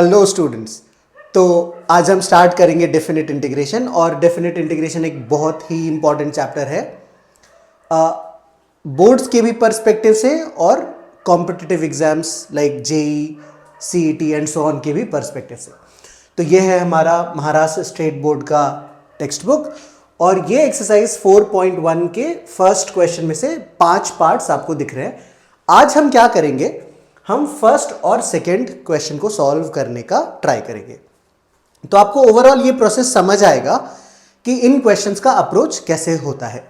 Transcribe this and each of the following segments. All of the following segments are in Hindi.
Hello students. तो आज हम स्टार्ट करेंगे डेफिनेट इंटीग्रेशन, और डेफिनेट इंटीग्रेशन एक बहुत ही इंपॉर्टेंट चैप्टर है बोर्ड्स के भी पर्सपेक्टिव से और competitive exams like JEE, CET and so on के भी पर्सपेक्टिव से। तो ये है हमारा महाराष्ट्र स्टेट बोर्ड का टेक्स्ट बुक, और ये एक्सरसाइज 4.1 के फर्स्ट क्वेश्चन में से 5 पार्ट्स आपको दिख रहे हैं। आज हम क्या करेंगे, हम फर्स्ट और सेकंड क्वेश्चन को सॉल्व करने का ट्राई करेंगे। तो आपको ओवरऑल ये प्रोसेस समझ आएगा कि इन क्वेश्चंस का अप्रोच कैसे होता है।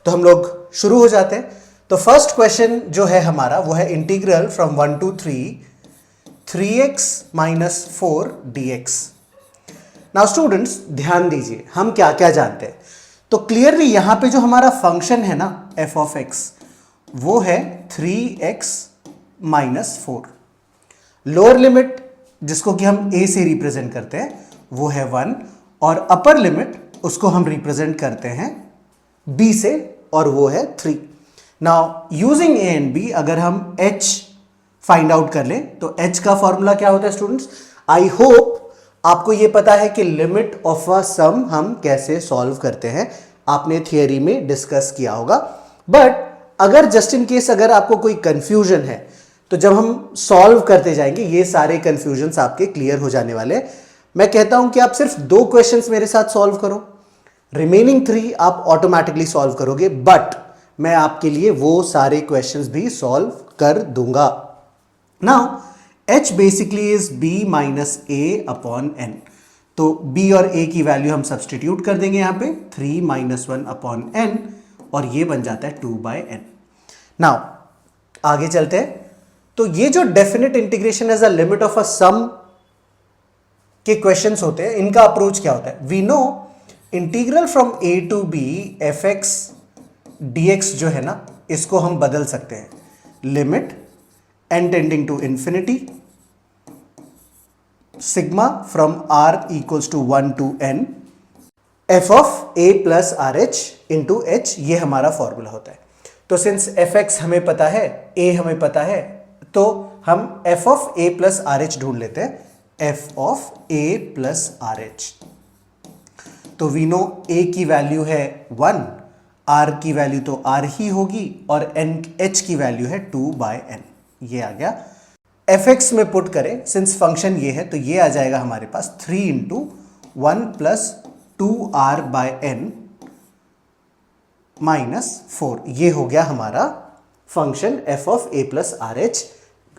तो हम लोग शुरू हो जाते हैं। तो फर्स्ट क्वेश्चन जो है हमारा वो है integral from 1 to 3x - 4 dx। Now students ध्यान दीजिए, हम क्या क्या जानते हैं। तो क्लियरली यहां पे जो हमारा फंक्शन है ना f of x, वो है 3x - 4। लोअर लिमिट जिसको कि हम a से रिप्रेजेंट करते हैं वो है 1, और अपर लिमिट उसको हम रिप्रेजेंट करते हैं b से, और वो है 3। Now using a and b अगर हम h फाइंड आउट कर लें तो h का फॉर्मूला क्या होता है स्टूडेंट्स। आई होप आपको ये पता है कि लिमिट ऑफ अ सम हम कैसे सॉल्व करते हैं, आपने थियरी में डिस्कस किया होगा। बट अगर जस्ट इन केस अगर आपको कोई कंफ्यूजन है तो जब हम सॉल्व करते जाएंगे ये सारे कंफ्यूजन्स आपके क्लियर हो जाने वाले। मैं कहता हूं कि आप सिर्फ 2 क्वेश्चंस मेरे साथ सॉल्व करो, रिमेनिंग 3 आप ऑटोमेटिकली सॉल्व करोगे, बट मैं आपके लिए वो सारे क्वेश्चंस भी सॉल्व कर दूंगा। Now h basically is b - a upon n। तो b और a की वैल्यू हम सब्सटीट्यूट कर देंगे यहां पे 3 - 1 अपॉन n, और ये बन जाता है 2/n। नाउ आगे चलते हैं। तो ये जो definite integration as a limit of a sum के क्वेश्चंस होते हैं, इनका अप्रोच क्या होता है। We know integral from a to b fx dx जो है ना, इसको हम बदल सकते हैं। Limit n tending to infinity sigma from r equals to 1 to n f of a plus r h into h, ये हमारा फॉर्मूला होता है। तो सिंस fx हमें पता है, a हमें पता है, तो हम f of a plus r H ढूंढ लेते हैं। f of a plus r H, तो वी नो a की वैल्यू है 1, r की वैल्यू तो r ही होगी, और h की वैल्यू है 2/n। ये आ गया। fx में पुट करें, सिंस फंक्शन ये है तो ये आ जाएगा हमारे पास 3 × 1 + 2r/n - 4। ये हो गया हमारा function f of a plus r H.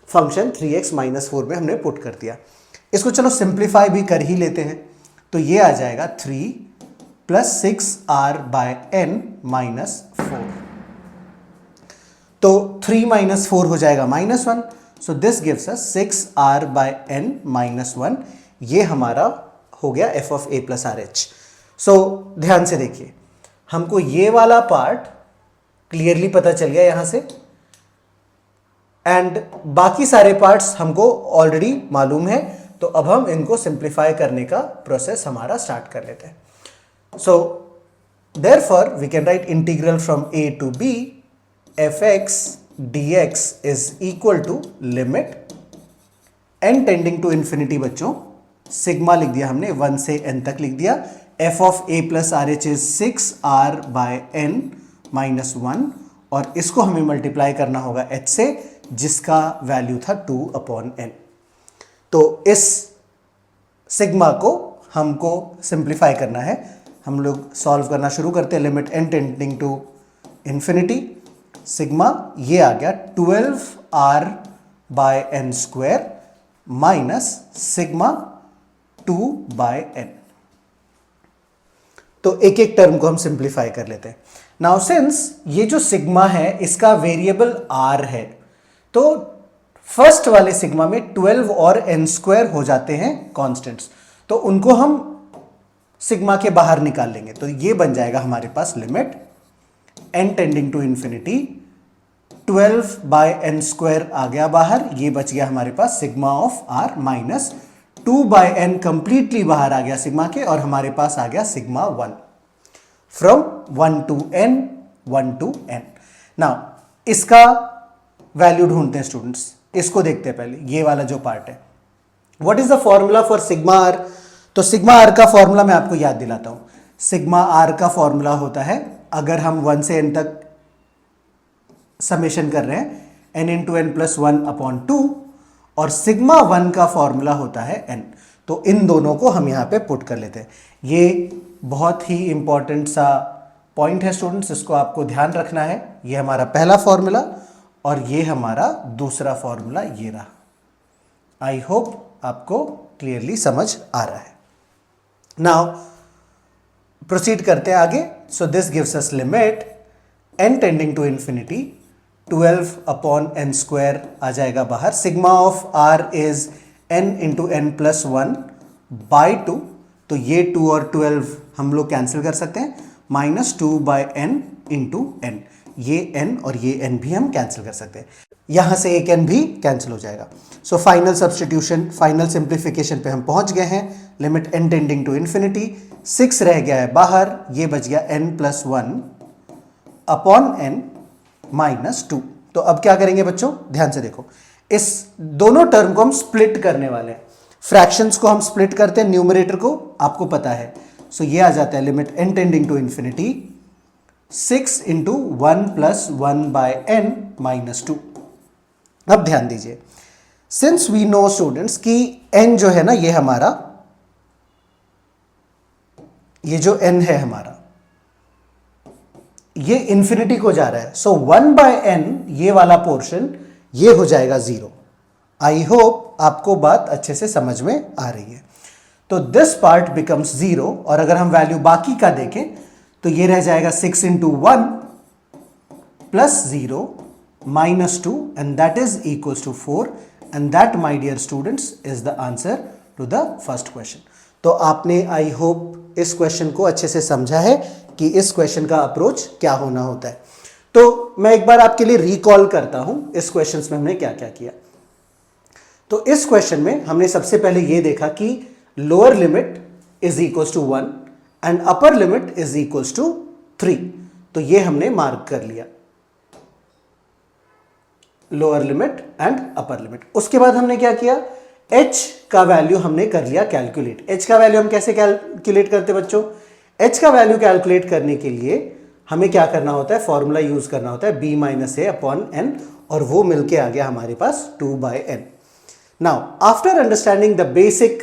Function 3x - 4 में हमने पुट कर दिया। इसको चलो सिंप्लीफाई भी कर ही लेते हैं। तो ये आ जाएगा 3 + 6r/n - 4। तो 3 - 4 हो जाएगा -1, सो दिस गिव्स अस 6r/n - 1। ये हमारा हो गया f of a plus r h. So ध्यान से देखिए, हमको ये वाला पार्ट क्लियरली पता चल गया यहां से, एंड बाकी सारे पार्ट्स हमको ऑलरेडी मालूम है। तो अब हम इनको सिंप्लीफाई करने का प्रोसेस हमारा स्टार्ट कर लेते हैं। So therefore we can write integral from a to b fx dx is equal to limit n tending to infinity, बच्चों सिग्मा लिख दिया हमने, 1 से n तक लिख दिया। f of a plus r H is 6r/n - 1, और इसको हमें मल्टीप्लाई करना होगा h से, जिसका वैल्यू था 2/n। तो इस सिग्मा को हमको सिंप्लीफाई करना है। हम लोग सॉल्व करना शुरू करते हैं। Limit n tending to infinity sigma, ये आ गया 12r/n² माइनस सिग्मा 2/n। तो एक एक टर्म को हम सिंप्लीफाई कर लेते हैं। नाउ सिंस ये जो सिग्मा है इसका वेरिएबल r है, तो फर्स्ट वाले सिग्मा में 12 और n² हो जाते हैं कांस्टेंट्स, तो उनको हम सिग्मा के बाहर निकाल लेंगे। तो ये बन जाएगा हमारे पास limit n tending to infinity 12/n² आ गया बाहर, ये बच गया हमारे पास sigma of r minus 2/n completely बाहर आ गया सिग्मा के, और हमारे पास आ गया sigma 1 from 1 to n 1 to n। Now इसका वैल्यू ढूंढते हैं स्टूडेंट्स, इसको देखते हैं पहले, ये वाला जो पार्ट है। What is the formula for sigma r? तो सिग्मा आर का फॉर्मूला मैं आपको याद दिलाता हूं। सिग्मा आर का फॉर्मूला होता है, अगर हम 1 से n तक समेशन कर रहे हैं, n इंटू एन प्लस 1/2, और सिग्मा 1 का फॉर्मूला होता है n। तो इन दोनों को हम यहां पे पुट कर लेते हैं। ये बहुत ही इंपॉर्टेंट सा पॉइंट है स्टूडेंट्स, इसको आपको ध्यान रखना है। ये हमारा पहला फॉर्मूला और ये हमारा दूसरा फॉर्मूला ये रहा। आई होप आपको क्लियरली समझ आ रहा है। नाउ प्रोसीड करते हैं आगे। So this gives us limit n tending to infinity 12/n² आ जाएगा बाहर। Sigma of r is n into n plus 1/2। तो ये 2 और 12 हम लोग कैंसिल कर सकते हैं, -2/n इंटू एन। ये n और ये n भी हम कैंसिल कर सकते हैं, यहां से एक n भी कैंसिल हो जाएगा। So final substitution, final simplification पे हम पहुंच गए हैं। Limit n tending to infinity, 6 रह गया है बाहर, ये बच गया n प्लस 1/n -2। तो अब क्या करेंगे बच्चों, ध्यान से देखो, इस दोनों टर्म को हम स्प्लिट करने वाले हैं। फ्रैक्शंस को हम स्प्लिट करते हैं, न्यूमरेटर को आपको पता है। सो ये आ जाता है limit n tending to infinity 6 into 1 plus 1/n -2। अब ध्यान दीजिए, सिंस वी नो स्टूडेंट्स कि n जो है ना, ये हमारा, ये जो n है हमारा, ये इंफिनिटी को जा रहा है। सो 1/n ये वाला पोर्शन ये हो जाएगा 0। आई होप आपको बात अच्छे से समझ में आ रही है। तो दिस पार्ट बिकम्स 0, और अगर हम वैल्यू बाकी का देखें तो ये रह जाएगा 6 into 1 plus 0 -2, and that is equals to 4, and that my dear students is the answer to the first question. तो आपने आई होप इस क्वेश्चन को अच्छे से समझा है कि इस क्वेश्चन का अप्रोच क्या होना होता है। तो मैं एक बार आपके लिए रिकॉल करता हूं इस क्वेश्चन में हमने क्या क्या किया। तो इस क्वेश्चन में हमने सबसे पहले यह देखा कि lower limit is equals to 1 and upper limit is equals to 3। तो ये हमने मार्क कर लिया, lower limit and upper limit. उसके बाद हमने क्या किया, h का वैल्यू हमने कर लिया कैलकुलेट। h का वैल्यू हम कैसे कैलकुलेट करते बच्चों, h का वैल्यू कैलकुलेट करने के लिए हमें क्या करना होता है, फॉर्मूला यूज करना होता है b-a/n, और वो मिलके आ गया हमारे पास 2/n। Now after understanding the basic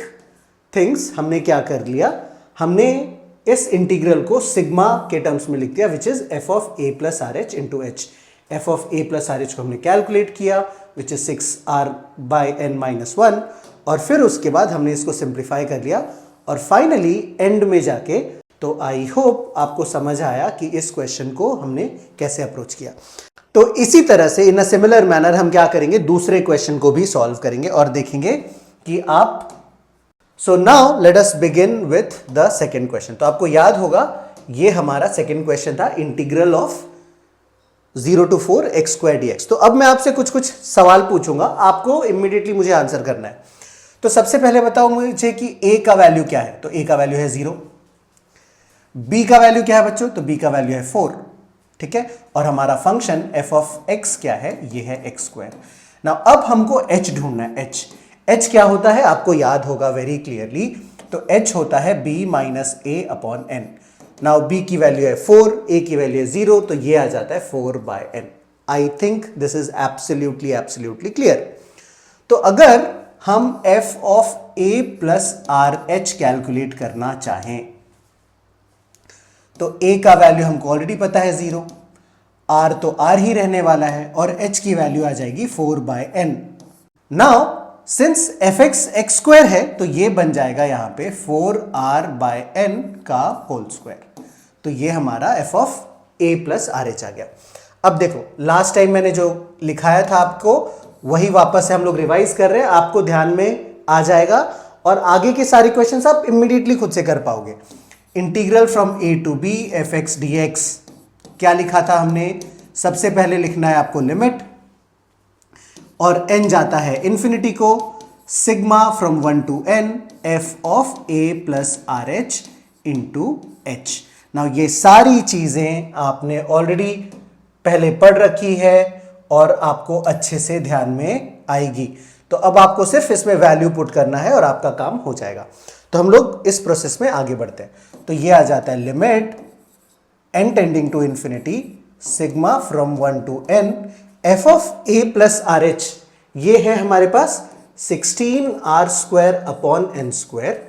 things हमने क्या कर लिया, हमने इस इंटीग्रल को सिग्मा के टर्म्स में लिख दिया, which is f of a plus r h into H. f of a plus r H को हमने कैलकुलेट किया, विच इज 6r/n -1, और फिर उसके बाद हमने इसको सिंप्लीफाई कर लिया, और फाइनली एंड में जाके, तो आई होप आपको समझ आया कि इस क्वेश्चन को हमने कैसे अप्रोच किया। तो इसी तरह से इन अ सिमिलर मैनर हम क्या करेंगे, दूसरे क्वेश्चन को भी सॉल्व करेंगे और देखेंगे कि आप। So now let us begin with the second question. तो आपको याद होगा ये हमारा सेकेंड क्वेश्चन था, integral of 0 to 4 x² dx। तो अब मैं आपसे कुछ कुछ सवाल पूछूंगा, आपको इमीडिएटली मुझे आंसर करना है। तो सबसे पहले बताओ मुझे कि a का वैल्यू क्या है। तो a का वैल्यू है 0। b का वैल्यू क्या है बच्चों, तो b का वैल्यू है 4, ठीक है। और हमारा फंक्शन f ऑफ x क्या है, ये है x²। नाउ अब हमको h ढूंढना है। h क्या होता है आपको याद होगा वेरी क्लियरली, तो h होता है b-a/n। नाउ b की वैल्यू है 4, a की वैल्यू है 0, तो ये आ जाता है 4/n। I think this is absolutely clear. तो अगर हम f of a plus r H calculate करना चाहें, तो a का वैल्यू हमको ऑलरेडी पता है 0, r तो r ही रहने वाला है, और h की वैल्यू आ जाएगी 4/n। Now since fx x² है, तो ये बन जाएगा यहां पे 4r/n का होल स्क्वायर। तो ये हमारा f of a plus r h आ गया। अब देखो लास्ट टाइम मैंने जो लिखाया था आपको वही वापस से हम लोग रिवाइज कर रहे हैं, आपको ध्यान में आ जाएगा और आगे के सारे क्वेश्चंस आप इमीडिएटली खुद से कर पाओगे। Integral from a to b fx dx, क्या लिखा था हमने, सबसे पहले लिखना है आपको लिमिट, और n जाता है इन्फिनिटी को, sigma from 1 to n f of a plus r h into h. Now ये सारी चीजें आपने ऑलरेडी पहले पढ़ रखी है और आपको अच्छे से ध्यान में आएगी। तो अब आपको सिर्फ इसमें वैल्यू पुट करना है और आपका काम हो जाएगा। तो हम लोग इस प्रोसेस में आगे बढ़ते हैं। तो ये आ जाता है limit n tending to infinity sigma from 1 to n f of a plus r h, ये है हमारे पास 16r square upon n square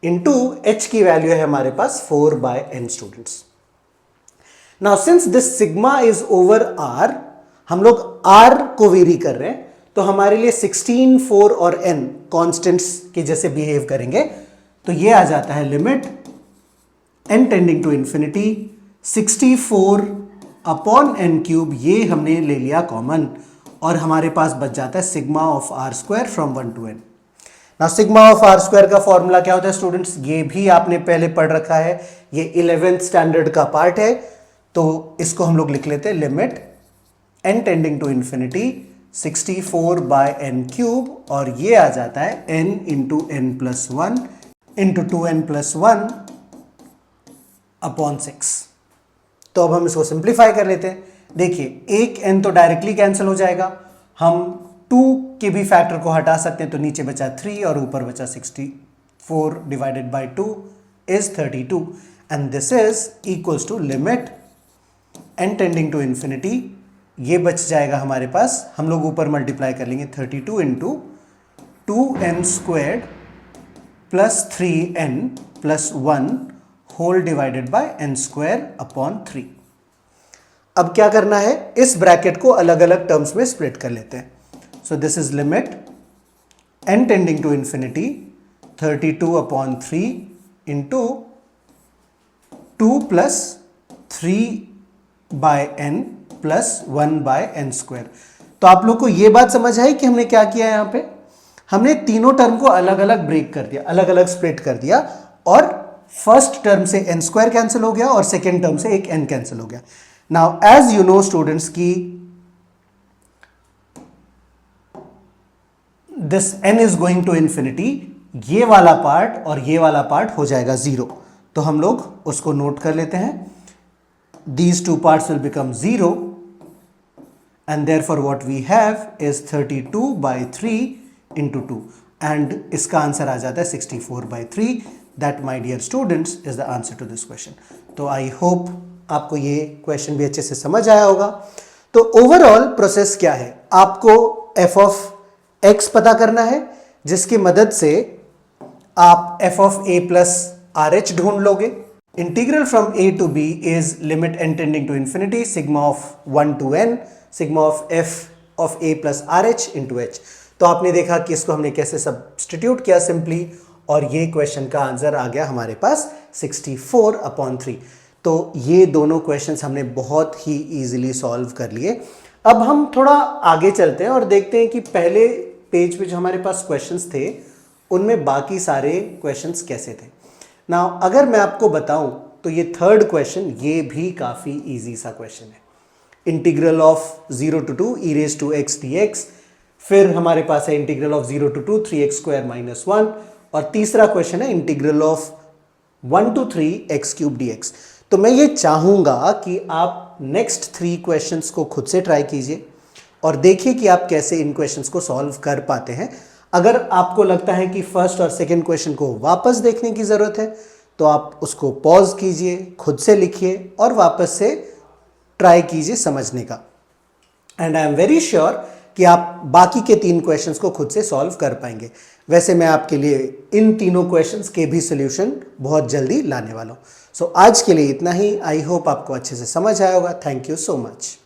into h की वैल्यू है हमारे पास 4/n students. Now since this sigma is over r, हम लोग r को वेरी कर रहे हैं, तो हमारे लिए 16, 4 और n कॉन्स्टेंट्स के जैसे बिहेव करेंगे। तो ये आ जाता है limit n tending to infinity 64 upon n cube, ये हमने ले लिया कॉमन और हमारे पास बच जाता है sigma of r square from 1 to n। Now sigma of r square का फॉर्मूला क्या होता है स्टूडेंट्स, ये भी आपने पहले पढ़ रखा है, ये 11th स्टैंडर्ड का पार्ट है। तो इसको हम लोग लिख लेते हैं limit n tending to infinity 64/n cube, और ये आ जाता है n into n plus 1 into 2n plus 1 upon 6। तो अब हम इसको सिंप्लीफाई कर लेते हैं। देखिए एक n तो डायरेक्टली कैंसिल हो जाएगा, हम 2 के भी फैक्टर को हटा सकते हैं, तो नीचे बचा 3 और ऊपर बचा 64 divided by 2 is 32 and this is equals to limit n tending to infinity, ये बच जाएगा हमारे पास, हम लोग ऊपर मल्टीप्लाई कर लेंगे 32 into 2n squared plus 3n plus 1 whole divided by n square upon 3। अब क्या करना है, इस ब्रैकेट को अलग अलग टर्म्स में स्प्लिट कर लेते हैं। So this is limit n tending to infinity 32 upon 3 into 2 plus 3 by n plus 1 by n square. तो आप लोग को यह बात समझ आई कि हमने क्या किया यहां पे, हमने तीनों टर्म को अलग अलग ब्रेक कर दिया, अलग अलग स्प्लिट कर दिया, और फर्स्ट टर्म से n स्क्वायर कैंसिल हो गया और सेकेंड टर्म से एक n कैंसिल हो गया। Now as you know students की this n is going to infinity, ये वाला पार्ट और ये वाला पार्ट हो जाएगा 0, तो हम लोग उसको नोट कर लेते हैं। These two parts will become 0 and therefore what we have is 32/3 into 2 and इसका आंसर आ जाता है 64/3। That my dear students is the answer to this question। तो I hope आपको ये क्वेश्चन भी अच्छे से समझ आया होगा। तो ओवरऑल प्रोसेस क्या है, आपको f of x पता करना है, जिसकी मदद से आप f of a plus rh ढूंढ लोगे। Integral from a to b is limit n tending to infinity sigma of 1 to n sigma of f of a plus rh into h। तो आपने देखा कि इसको हमने कैसे सब्स्टिट्यूट किया सिंपली, और ये क्वेश्चन का आंसर आ गया हमारे पास 64/3। तो ये दोनों क्वेश्चंस हमने बहुत ही इजीली सॉल्व कर लिए। अब हम थोड़ा आगे चलते हैं और देखते हैं कि पहले पेज पे जो हमारे पास क्वेश्चंस थे उनमें बाकी सारे क्वेश्चंस कैसे थे। नाउ अगर मैं आपको बताऊं तो ये थर्ड क्वेश्चन ये भी काफ़ी इजी सा क्वेश्चन है। Integral of 0 to 2 e raised to x dx, फिर हमारे पास है integral of 0 to 2 3x square minus 1, और तीसरा क्वेश्चन है integral of 1 to 3 x cube dx। तो मैं ये चाहूँगा कि आप नेक्स्ट 3 क्वेश्चंस को खुद से ट्राई कीजिए और देखिए कि आप कैसे इन क्वेश्चंस को सॉल्व कर पाते हैं। अगर आपको लगता है कि फर्स्ट और सेकंड क्वेश्चन को वापस देखने की ज़रूरत है तो आप उसको पॉज कीजिए, खुद से लिखिए और वापस से ट्राई कीजिए समझने का। And I am very sure कि आप बाकी के 3 क्वेश्चंस को खुद से सॉल्व कर पाएंगे। वैसे मैं आपके लिए इन तीनों क्वेश्चंस के भी सोल्यूशन बहुत जल्दी लाने वाला हूँ। सो आज के लिए इतना ही। आई होप आपको अच्छे से समझ आया होगा। Thank you so much.